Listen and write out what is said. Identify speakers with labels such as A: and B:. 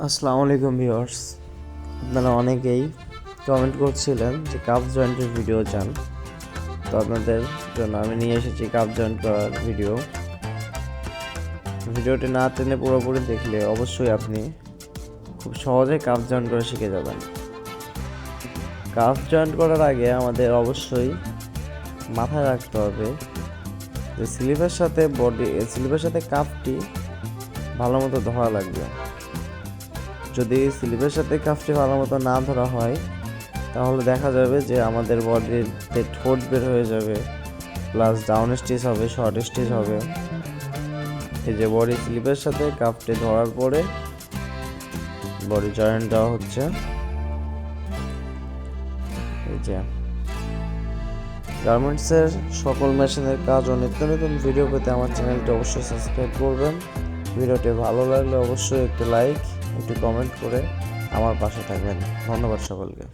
A: আসসালামু আলাইকুম ভিউয়ার্স, আপনারা অনেকেই কমেন্ট করছিলেন যে কাপ জয়েন্টের ভিডিও চান। তো আপনাদের জন্য আমি নিয়ে এসেছি কাপ জয়েন্ট করার ভিডিওটি না টেনে পুরোপুরি দেখলে অবশ্যই আপনি খুব সহজে কাপ জয়েন্ট করা শিখে যাবেন। কাপ জয়েন্ট করার আগে আমাদের অবশ্যই মাথায় রাখতে হবে যে স্লিপের সাথে কাপটি ভালো মতো ধরা লাগবে। যদি স্লিপের সাথে কাপটি ভালো মতো না ধরা হয় তাহলে দেখা যাবে যে আমাদের বডিতে ঠোঁট বের হয়ে যাবে, প্লাস ডাউন স্টিচ হবে, শর্ট স্টিচ হবে। এই যে বডি স্লিপের সাথে কাপটি ধরার পরে বডি জয়েন্ট দেওয়া হচ্ছে। এই যে গার্মেন্টসের সকল মেশিনের কাজ ও নিত্য নতুন ভিডিও পেতে আমার চ্যানেলটি অবশ্যই সাবস্ক্রাইব করবেন। ভিডিওটি ভালো লাগলে অবশ্যই একটি লাইক, একটি কমেন্ট করে আমার পাশে থাকবেন। ধন্যবাদ সকলকে।